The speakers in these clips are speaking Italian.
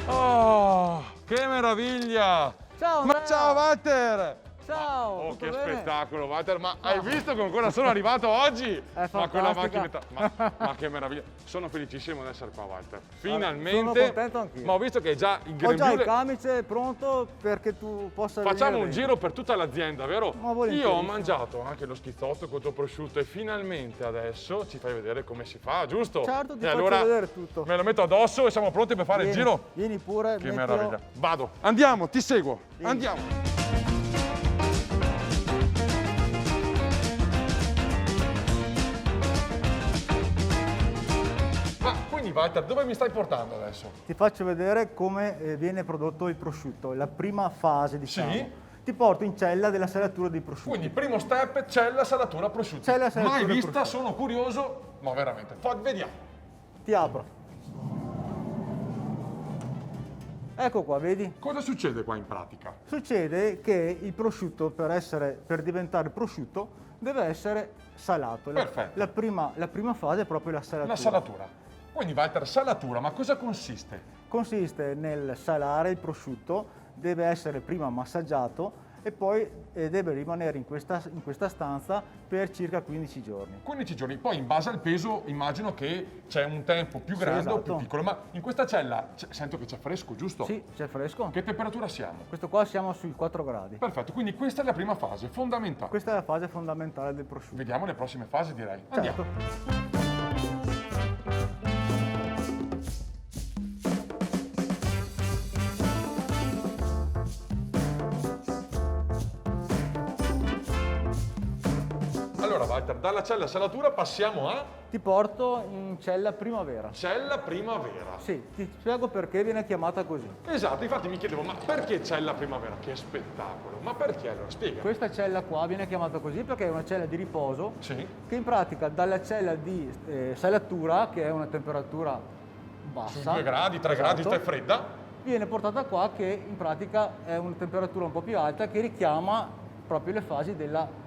Oh, che meraviglia! Ciao Andrea! Ciao Walter! Ciao! Oh, che tutto bene? spettacolo, Walter! Ma hai visto con cosa sono arrivato oggi? È Ma quella fantastica. macchinetta, ma che meraviglia! Sono felicissimo di essere qua, Walter. Sono Finalmente! contento anch'io. Ma ho visto che già il Ho già il grembiule. camice pronto perché tu possa Facciamo venire un dentro. giro per tutta l'azienda, vero? Ma volentieri. Io ho mangiato anche lo schizzotto col tuo prosciutto e finalmente adesso ci fai vedere come si fa, giusto? Certo, ti e faccio allora vedere tutto. me lo metto addosso e siamo pronti per fare il giro? Vieni pure, Che mettilo. meraviglia. Vado. Andiamo, ti seguo. Vieni. Andiamo. Ma quindi Walter, dove mi stai portando adesso? Ti faccio vedere come viene prodotto il prosciutto, la prima fase, diciamo. Sì? Ti porto in cella della salatura dei prosciutti. Quindi primo step, cella, salatura, prosciutto. Cella, salatura, Mai vista, prosciutto. sono curioso, ma veramente. Vediamo. Ti apro. Ecco qua, vedi? Cosa succede qua in pratica? Succede che il prosciutto, per diventare prosciutto, deve essere salato. Perfetto. La prima fase è proprio la salatura. La salatura. Quindi Walter, salatura, ma cosa consiste? Consiste nel salare il prosciutto, deve essere prima massaggiato e poi deve rimanere in questa stanza per circa 15 giorni. 15 giorni, poi in base al peso immagino che c'è un tempo più Sì, grande o esatto. più piccolo, ma in questa cella sento che c'è fresco, giusto? Sì, c'è fresco. Che temperatura siamo? Questo qua siamo sui 4 gradi. Perfetto, quindi questa è la prima fase, fondamentale. Questa è la fase fondamentale del prosciutto. Vediamo le prossime fasi, direi. Andiamo. Certo. Allora Walter, dalla cella salatura passiamo a Ti porto in cella primavera. cella primavera. Sì, ti spiego perché viene chiamata così. Esatto, infatti mi chiedevo, ma perché cella primavera? Che spettacolo! Ma perché allora? Spiega. Questa cella qua viene chiamata così perché è una cella di riposo Sì. che in pratica dalla cella di salatura, che è una temperatura bassa, Su 2 gradi, 3 gradi, esatto, sta fredda. viene portata qua che in pratica è una temperatura un po' più alta che richiama proprio le fasi della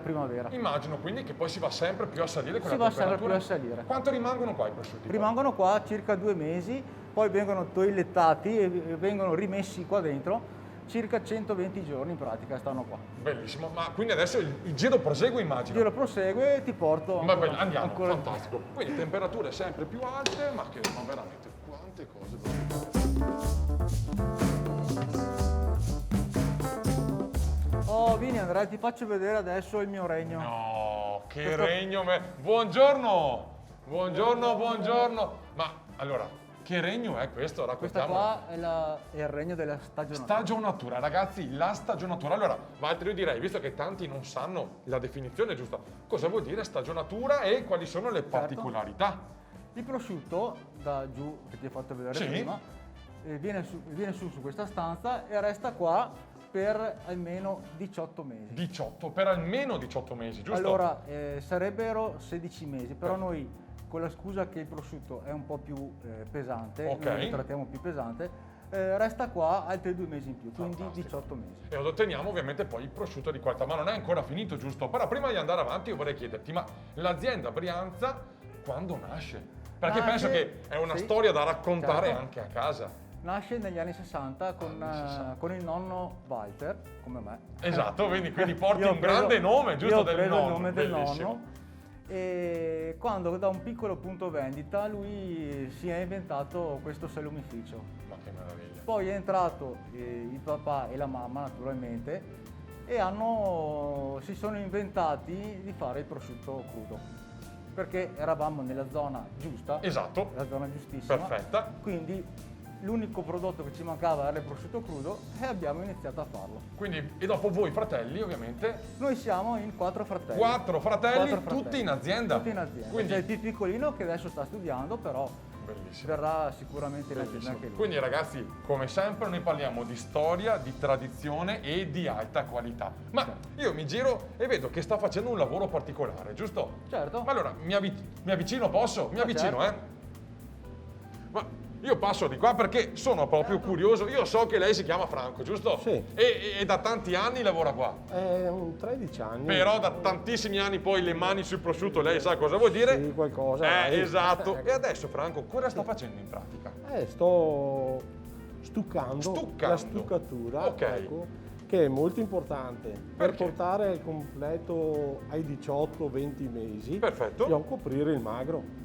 primavera. Immagino quindi che poi si va sempre più a salire con Si la va sempre temperatura. più a salire. Quanto rimangono qua i prosciutti? Rimangono qua circa 2 mesi, poi vengono toilettati e vengono rimessi qua dentro, circa 120 giorni in pratica stanno qua. Bellissimo, ma quindi adesso il giro prosegue Il immagino. giro prosegue e ti porto Va bene, andiamo, ancora- fantastico. Quindi temperature sempre più alte, ma veramente quante cose. Oh, vieni Andrea, ti faccio vedere adesso il mio regno. No, che Questo- regno! Buongiorno! Buongiorno! Ma allora, che regno è questo? Questa Raccontiamolo. qua è il regno della stagionatura. Stagionatura, ragazzi, la stagionatura. Allora, Walter, io direi, visto che tanti non sanno la definizione giusta, cosa vuol dire stagionatura e quali sono le particolarità? Il prosciutto, da giù, che ti ho fatto vedere Sì. prima, viene su questa stanza e resta qua per almeno 18 mesi. 18, per almeno 18 mesi, giusto? Allora, sarebbero 16 mesi, però noi con la scusa che il prosciutto è un po' più pesante, Ok. noi lo trattiamo più pesante, resta qua altri 2 mesi in più, quindi Fantastico. 18 mesi. E otteniamo ovviamente poi il prosciutto di qualità, ma non è ancora finito, giusto? Però prima di andare avanti io vorrei chiederti, ma l'azienda Brianza quando nasce? Perché Nasce- penso che è una sì, storia da raccontare certo. anche a casa. Nasce negli anni 60 con, Anni 60. con il nonno Walter, come me. Esatto, quindi porti Io ho un preso- grande nome, giusto? Io ho Del preso nonno. il nome del Bellissimo. nonno e quando da un piccolo punto vendita lui si è inventato questo salumificio. Ma che meraviglia. Poi è entrato il papà e la mamma naturalmente e si sono inventati di fare il prosciutto crudo perché eravamo nella zona giusta, Esatto, la zona giustissima, perfetta. quindi l'unico prodotto che ci mancava era il prosciutto crudo e abbiamo iniziato a farlo. Quindi, e dopo voi fratelli, ovviamente, Noi siamo in 4 fratelli. 4 fratelli, Quattro tutti in azienda. Tutti in azienda. Quindi, C'è il più piccolino che adesso sta studiando, però Bellissimo. verrà sicuramente in Bellissimo. anche lui. Quindi ragazzi, come sempre noi parliamo di storia, di tradizione e di alta qualità. Ma io mi giro e vedo che sta facendo un lavoro particolare, giusto? Certo. Ma allora, mi avvicino, posso? Mi avvicino, certo. Ma io passo di qua perché sono proprio curioso. Io so che lei si chiama Franco, giusto? Sì. E da tanti anni lavora qua. È un 13 anni. Però da tantissimi anni poi le mani sul prosciutto, lei sa cosa vuol dire? Sì, qualcosa. dai. Esatto. E adesso Franco, cosa sta facendo in pratica? Sto stuccando la stuccatura, Ok. ecco, che è molto importante per Perché? portare il completo ai 18-20 mesi Perfetto. e a coprire il magro,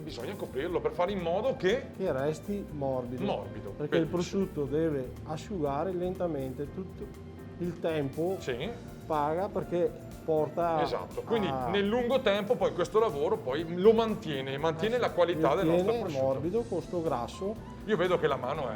Bisogna coprirlo per fare in modo che... che resti morbido. Morbido, Perché il bellissimo. prosciutto deve asciugare lentamente tutto il tempo, Sì, paga perché porta esatto. Quindi a- nel lungo tempo poi questo lavoro poi lo mantiene la qualità del nostro tiene prosciutto. morbido con sto grasso. Io vedo che la mano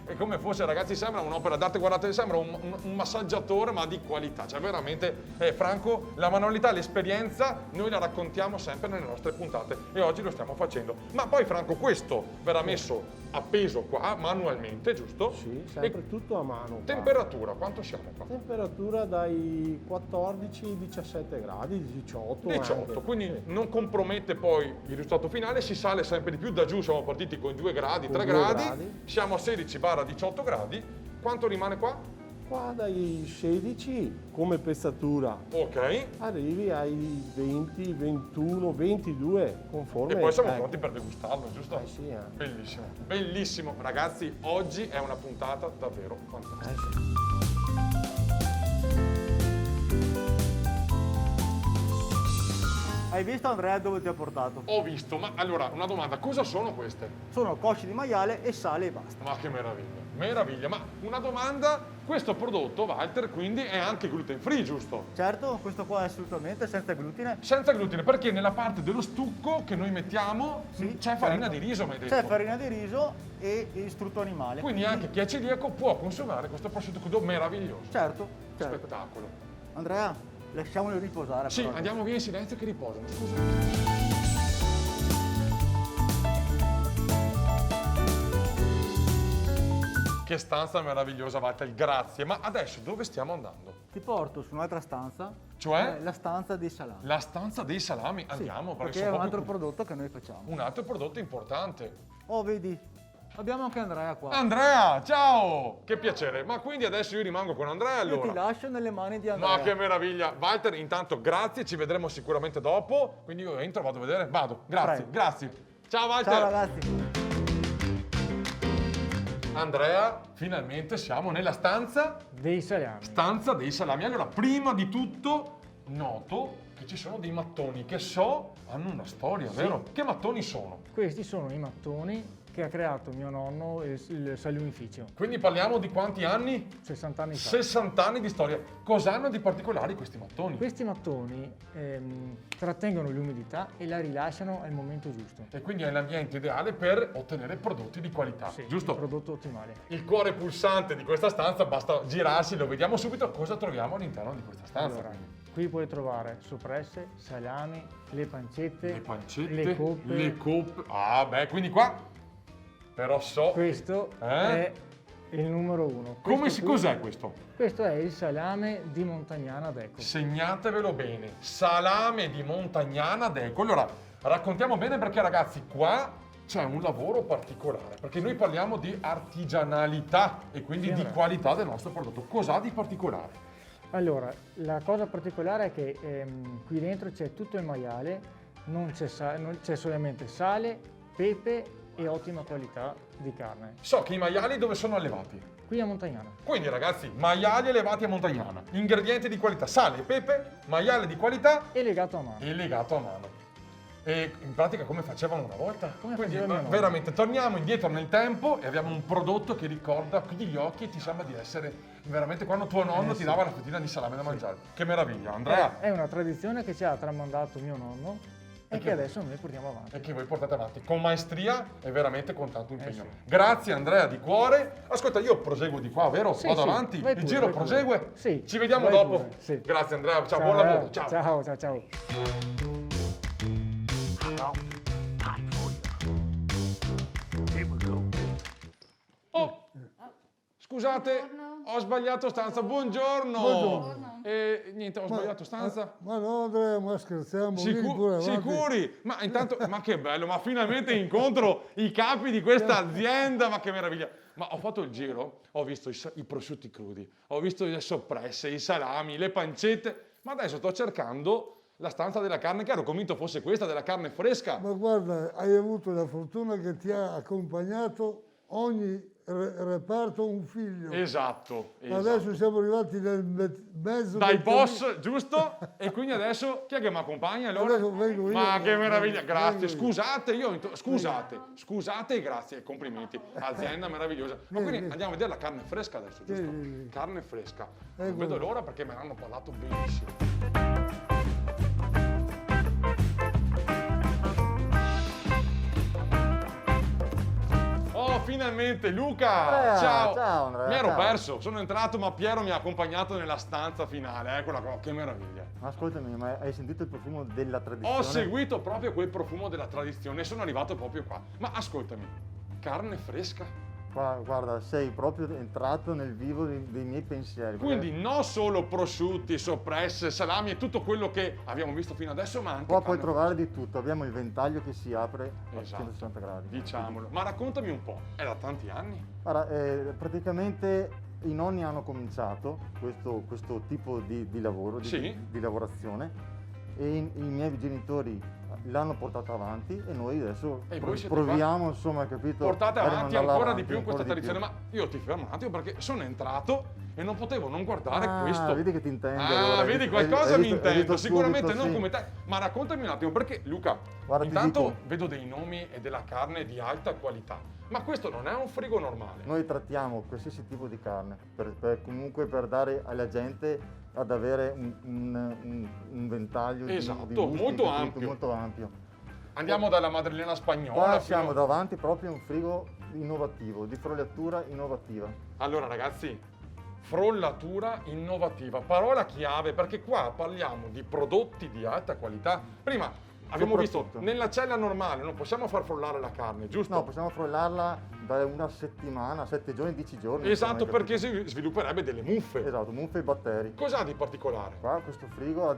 è come fosse, ragazzi, sembra un'opera d'arte, guardate, sembra un massaggiatore ma di qualità, cioè veramente, Franco, la manualità, l'esperienza, noi la raccontiamo sempre nelle nostre puntate e oggi lo stiamo facendo. Ma poi Franco, questo verrà messo appeso qua manualmente, giusto? Sì, sempre E tutto a mano. qua. temperatura, quanto siamo qua? Temperatura dai 14 ai 17 gradi, 18. 18, anche. quindi Sì. non compromette poi il risultato finale, si sale sempre di più, da giù siamo partiti con 2 gradi, Con 3 2 gradi, gradi. siamo a 16-18 gradi, quanto rimane qua? Qua dai 16 come pezzatura Ok, arrivi ai 20, 21, 22 conforme. e poi siamo ecco. pronti per degustarlo, giusto? Sì, Bellissimo, bellissimo, ragazzi, oggi è una puntata davvero fantastica. sì. Hai visto Andrea dove ti ha portato? Ho visto, ma allora una domanda, cosa sono queste? Sono cosci di maiale e sale e basta. Ma che meraviglia, meraviglia, ma una domanda, questo prodotto, Walter, quindi è anche gluten free, giusto? Certo, questo qua è assolutamente senza glutine. Senza glutine, perché nella parte dello stucco che noi mettiamo Sì, c'è farina certo. di riso, mi hai detto. C'è farina di riso e istrutto animale. Quindi anche chi è celiaco può consumare questo prosciutto crudo meraviglioso. Certo, certo. Spettacolo. Andrea, lasciamoli riposare. Sì, però. andiamo via in silenzio che riposano, scusa. Che stanza meravigliosa, Walter, grazie. Ma adesso dove stiamo andando? Ti porto su un'altra stanza. Cioè? La stanza dei salami. La stanza dei salami. Sì, Andiamo, perché sono è un proprio altro prodotto che noi facciamo. un altro prodotto importante. Oh, vedi, abbiamo anche Andrea qua. Andrea, ciao! Che piacere. Ma quindi adesso io rimango con Andrea Io ti allora. lascio nelle mani di Andrea. Ma che meraviglia! Walter, intanto grazie, ci vedremo sicuramente dopo. Quindi io entro, vado a vedere. Vado, grazie, Prego. grazie. Ciao Walter! Ciao ragazzi. Andrea, finalmente siamo nella stanza Dei salami. dei salami. Allora, prima di tutto, noto che ci sono dei mattoni che so hanno una storia, vero? Che mattoni sono? Questi sono i mattoni che ha creato mio nonno il salumificio, Quindi parliamo di quanti anni? 60 anni fa. 60 anni di storia. Cosa hanno di particolari questi mattoni? Questi mattoni trattengono l'umidità e la rilasciano al momento giusto. E quindi è l'ambiente ideale per ottenere prodotti di qualità, Sì, giusto? il prodotto ottimale. Il cuore pulsante di questa stanza, basta girarsi, lo vediamo subito cosa troviamo all'interno di questa stanza. Allora, qui puoi trovare soppresse, salami, le pancette, Le pancette, le coppe. le coppe. Ah, beh, quindi qua però so. Questo è il numero uno. Cos'è questo? Questo è il salame di Montagnana d'Ecco. Segnatevelo bene. Salame di Montagnana d'Ecco. Allora, raccontiamo bene perché ragazzi, qua c'è un lavoro particolare, perché noi parliamo di artigianalità e quindi Sì, di Andrea. qualità del nostro prodotto. Cos'ha di particolare? Allora, la cosa particolare è che qui dentro c'è tutto il maiale, non c'è solamente sale, pepe e ottima qualità di carne. So che i maiali dove sono allevati? Qui a Montagnana. Quindi ragazzi, maiali allevati a Montagnana, ingredienti di qualità, sale, pepe, maiale di qualità E legato a mano. e legato a mano. E in pratica come facevano una volta? Come Quindi faceva mio nonno. veramente torniamo indietro nel tempo e abbiamo un prodotto che ricorda qui gli occhi e ti sembra di essere veramente quando tuo nonno ti sì. dava la fettina di salame da mangiare. Che meraviglia, Andrea! È una tradizione che ci ha tramandato mio nonno e che che adesso noi portiamo avanti. E che voi portate avanti con maestria e veramente con tanto impegno. sì. Grazie Andrea di cuore. Ascolta, io proseguo di qua, vero? Sì, Vado sì, avanti, vai il pure, giro vai pure. prosegue. Sì, Ci vediamo vai dopo. pure, sì. Grazie Andrea, ciao, buon lavoro. Ciao. Ciao. Scusate, Buongiorno. ho sbagliato stanza. Buongiorno. Buongiorno. Niente, ho sbagliato stanza. Ma no, Andrea, ma scherziamo. vieni pure avanti. Sicuri? Ma intanto, ma che bello, ma finalmente incontro i capi di questa azienda, ma che meraviglia. Ma ho fatto il giro, ho visto i prosciutti crudi, ho visto le soppresse, i salami, le pancette, ma adesso sto cercando la stanza della carne, che ero convinto fosse questa, della carne fresca. Ma guarda, hai avuto la fortuna che ti ha accompagnato ogni reparto un figlio. Esatto. Adesso siamo arrivati nel mezzo Dai del boss, giusto? E quindi adesso chi è che mi accompagna allora? Adesso vengo io. Ma che meraviglia, Vengo grazie. io. Scusate e grazie, complimenti. Azienda meravigliosa. Ma quindi andiamo a vedere la carne fresca adesso, giusto? Sì. Carne fresca. Non Ecco. vedo l'ora perché me ne hanno parlato benissimo. Oh, finalmente Luca! Andrea, ciao! ciao, Andrea, Mi ero ciao. perso, sono entrato ma Piero mi ha accompagnato nella stanza finale, eccola qua, che meraviglia. Ma ascoltami, ma hai sentito il profumo della tradizione? Ho seguito proprio quel profumo della tradizione e sono arrivato proprio qua. Ma ascoltami, carne fresca? Guarda, sei proprio entrato nel vivo dei miei pensieri. perché Quindi non solo prosciutti, soppresse, salami e tutto quello che abbiamo visto fino adesso, ma anche qua puoi carne trovare di tutto, abbiamo il ventaglio che si apre a Esatto. 160 gradi. Diciamolo. Ma raccontami un po', è da tanti anni? Guarda, praticamente i nonni hanno cominciato questo tipo di lavoro, Sì. di lavorazione, e i miei genitori l'hanno portato avanti e noi adesso E voi siete proviamo, insomma, capito? Portate a avanti rimandarla ancora avanti, di più in questa ancora di tradizione, ma io ti fermo un attimo perché sono entrato e non potevo non guardare questo. Vedi che ti intendi. Ah, allora, vedi, hai- qualcosa hai mi visto- hai intendo, visto sicuramente subito, non sì. come te. Ma raccontami un attimo, perché Luca, Guarda, ti intanto dico- vedo dei nomi e della carne di alta qualità, ma questo non è un frigo normale. Noi trattiamo qualsiasi tipo di carne, comunque per dare alla gente ad avere un ventaglio Esatto, di gusti, molto capito? ampio. Molto ampio. Andiamo dalla madrelena spagnola. Qua fino- siamo davanti proprio a un frigo innovativo, di frollatura innovativa. Allora ragazzi, frollatura innovativa, parola chiave perché qua parliamo di prodotti di alta qualità. Prima abbiamo visto Soprattutto. nella cella normale non possiamo far frollare la carne, giusto? No, possiamo frollarla da una settimana, 7 giorni, 10 giorni. Esatto, insomma, hai perché capito? si svilupperebbe delle muffe. Esatto, muffe e batteri. Cos'ha di particolare? Qua questo frigo ha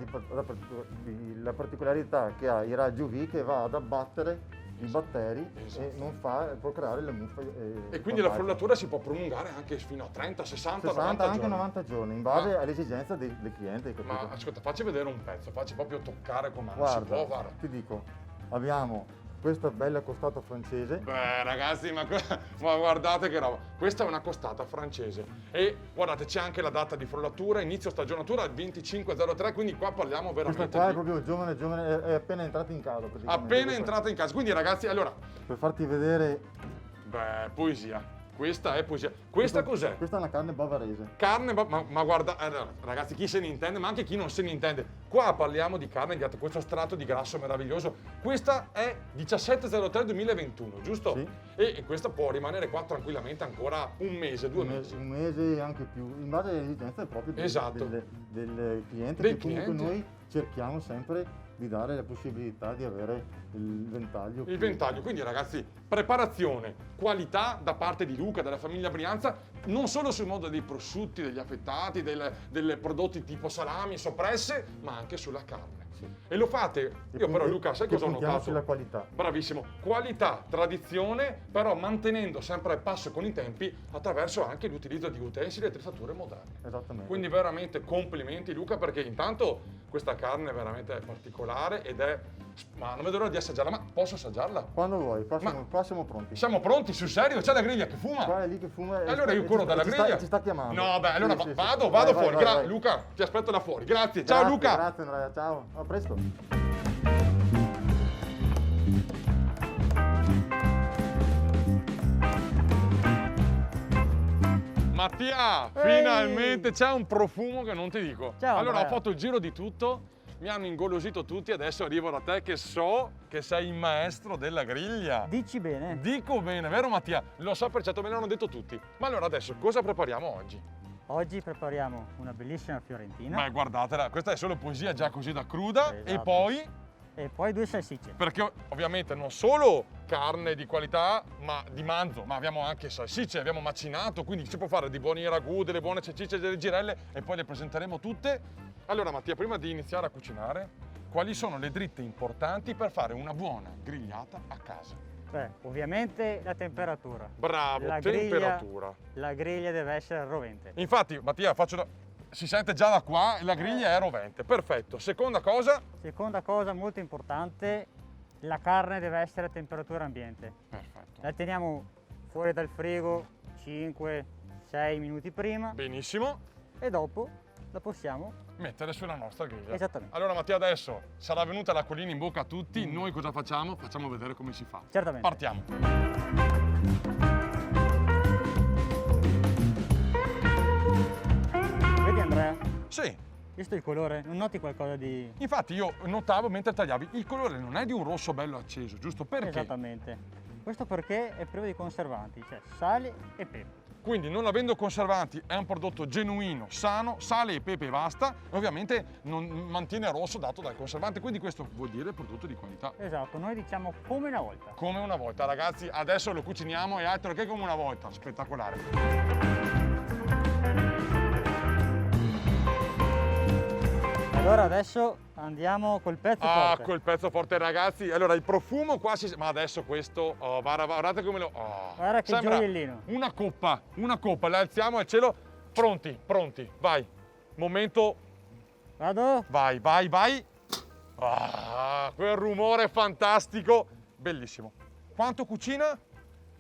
la particolarità che ha i raggi UV che va ad abbattere i batteri Esatto. e non fa procreare le muffe. E quindi la frollatura si può prolungare anche fino a 30, 60, 60, 90 anche giorni. 90 giorni, in base Ma- all'esigenza del cliente, hai capito? Ma ascolta, facci vedere un pezzo, facci proprio toccare con mano. Si Guarda, può, guarda. ti dico, abbiamo questa bella costata francese. Beh ragazzi, ma guardate che roba. Questa è una costata francese. E guardate, c'è anche la data di frollatura, inizio stagionatura il 25/03, quindi qua parliamo veramente Questa qua è di... proprio giovane, è appena entrata in casa praticamente. Appena questa. entrata in casa. Quindi ragazzi, allora, Per farti vedere... beh, poesia. Questa è poesia. Questa cos'è? Questa è una carne bavarese. Carne, ma guarda, ragazzi, chi se ne intende, ma anche chi non se ne intende. Qua parliamo di carne di alta, questo strato di grasso meraviglioso. Questa è 17/03/2021, giusto? Sì. E questa può rimanere qua tranquillamente ancora un mese, 2 mesi. Un mese e anche più, in base alle esigenze proprio Esatto. del cliente, Del che comunque cliente. noi cerchiamo sempre di dare la possibilità di avere il ventaglio. Il ventaglio, quindi ragazzi, preparazione, qualità da parte di Luca, della famiglia Brianza, non solo sul modo dei prosciutti, degli affettati, dei prodotti tipo salami, soppresse, ma anche sulla carne. Sì. E lo fate, io però Luca, sai cosa ho puntiamo notato? sulla qualità. Bravissimo, qualità, tradizione, però mantenendo sempre al passo con i tempi attraverso anche l'utilizzo di utensili e attrezzature moderne. Esattamente. Quindi veramente complimenti Luca, perché intanto questa carne è veramente particolare ed è... ma non vedo l'ora di assaggiarla, ma posso assaggiarla? Quando vuoi, qua Ma- siamo pronti. Siamo pronti, sul serio? C'è la griglia che fuma? Qua è lì che fuma. e Allora io ci corro sta- dalla ci sta- griglia. Ci sta chiamando. No, beh, allora Sì, sì, sì. vado Vai, fuori. vai. Luca, ti aspetto là fuori. Grazie, ciao Grazie, Luca. Grazie Andrea, ciao. A presto. Mattia, Ehi! finalmente c'è un profumo che non ti dico. Ciao, Allora ho Andrea. fatto il giro di tutto, mi hanno ingolosito tutti, adesso arrivo da te che so che sei il maestro della griglia. Dici bene. Dico bene, vero Mattia? Lo so per certo, me l'hanno detto tutti. Ma allora adesso cosa prepariamo oggi? Oggi prepariamo una bellissima fiorentina. Beh, guardatela, questa è solo poesia già così da cruda. Esatto. E poi e poi 2 salsicce. Perché ovviamente non solo carne di qualità, ma di manzo, ma abbiamo anche salsicce, abbiamo macinato, quindi si può fare dei buoni ragù, delle buone salsicce, delle girelle e poi le presenteremo tutte. Allora Mattia, prima di iniziare a cucinare, quali sono le dritte importanti per fare una buona grigliata a casa? Beh, ovviamente la temperatura. Bravo, La temperatura. La griglia deve essere rovente. Infatti Mattia, si sente già da qua, la griglia è rovente, perfetto. Seconda cosa? Seconda cosa molto importante, la carne deve essere a temperatura ambiente. Perfetto. La teniamo fuori dal frigo 5-6 minuti prima Benissimo. e dopo la possiamo. Mettere sulla nostra griglia. Esattamente. Allora Mattia, adesso sarà venuta l'acquolina in bocca a tutti, noi cosa facciamo? Facciamo vedere come si fa. Certamente. Partiamo. Vedi Andrea? Sì, Visto il colore? Non noti qualcosa di... infatti io notavo mentre tagliavi, il colore non è di un rosso bello acceso, giusto? Perché? Esattamente. Questo perché è privo di conservanti, cioè sale e pepe. Quindi non avendo conservanti è un prodotto genuino, sano, sale e pepe e basta, ovviamente non mantiene rosso dato dal conservante, quindi questo vuol dire prodotto di qualità. Esatto, noi diciamo come una volta. Come una volta, ragazzi, adesso lo cuciniamo e altro che come una volta, spettacolare. Allora adesso andiamo col pezzo Ah, forte. quel pezzo forte, ragazzi. Allora, il profumo qua ma adesso questo, oh, guardate come lo... oh. Guarda che Sembra gioiellino. una coppa, la alziamo al cielo, pronti, vai. Momento, Vado? vai. Ah, quel rumore fantastico, bellissimo. Quanto cucina?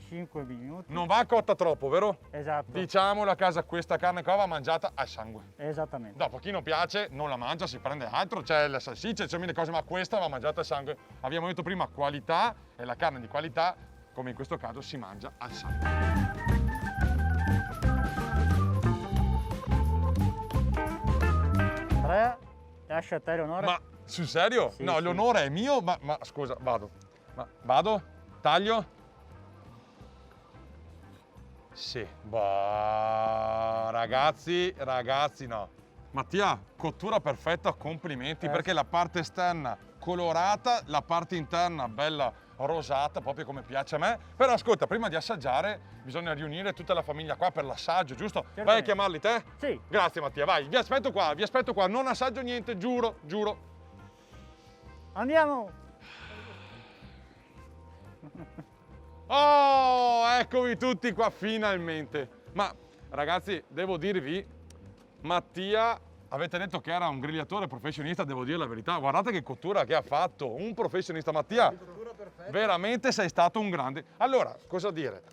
5 minuti. Non va cotta troppo, vero? Esatto. Diciamolo a casa, questa carne qua va mangiata al sangue. Esattamente. Dopo, chi non piace non la mangia, si prende altro, c'è la salsiccia, c'è mille cose, ma questa va mangiata al sangue. Abbiamo detto prima qualità e la carne di qualità, come in questo caso, si mangia al sangue. Andrea, lascio a te l'onore. Ma sul serio? Sì, No, sì. l'onore è mio, ma scusa, vado. Vado? Taglio? Sì. Bah, ragazzi, no. Mattia, cottura perfetta, complimenti, perché la parte esterna colorata, la parte interna bella rosata, proprio come piace a me. Però ascolta, prima di assaggiare bisogna riunire tutta la famiglia qua per l'assaggio, giusto? Vai a Certamente. chiamarli te? Sì. Grazie Mattia, vai, vi aspetto qua, non assaggio niente, giuro. Andiamo! Oh, eccovi tutti qua finalmente. Ma ragazzi, devo dirvi, Mattia, avete detto che era un grigliatore professionista, devo dire la verità. Guardate che cottura che ha fatto, un professionista. Mattia, veramente sei stato un grande. Allora, cosa dire?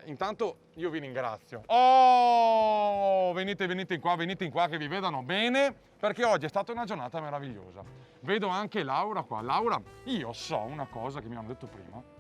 Intanto io vi ringrazio. Oh, venite in qua che vi vedano bene, perché oggi è stata una giornata meravigliosa. Vedo anche Laura qua. Laura, io so una cosa che mi hanno detto prima.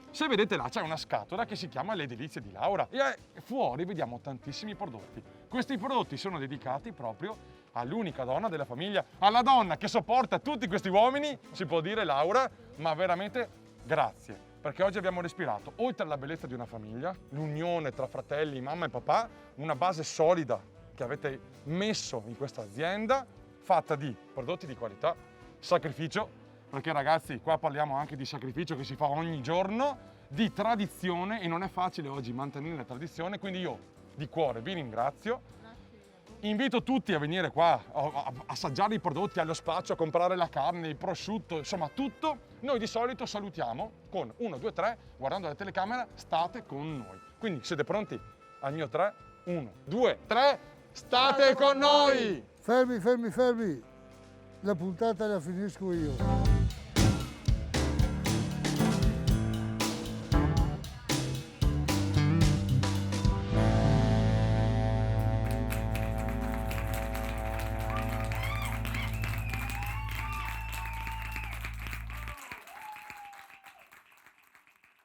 Se vedete là c'è una scatola che si chiama Le Delizie di Laura e fuori vediamo tantissimi prodotti. Questi prodotti sono dedicati proprio all'unica donna della famiglia, alla donna che sopporta tutti questi uomini, si può dire Laura, ma veramente grazie, perché oggi abbiamo respirato, oltre alla bellezza di una famiglia, l'unione tra fratelli, mamma e papà, una base solida che avete messo in questa azienda, fatta di prodotti di qualità, sacrificio, perché ragazzi qua parliamo anche di sacrificio che si fa ogni giorno, di tradizione e non è facile oggi mantenere la tradizione, quindi io di cuore vi ringrazio. Invito tutti a venire qua a assaggiare i prodotti, allo spaccio, a comprare la carne, il prosciutto, insomma tutto. Noi di solito salutiamo con 1, 2, 3, guardando la telecamera, state con noi. Quindi siete pronti al mio 3? 1, 2, 3, state con noi! Fermi, la puntata la finisco io.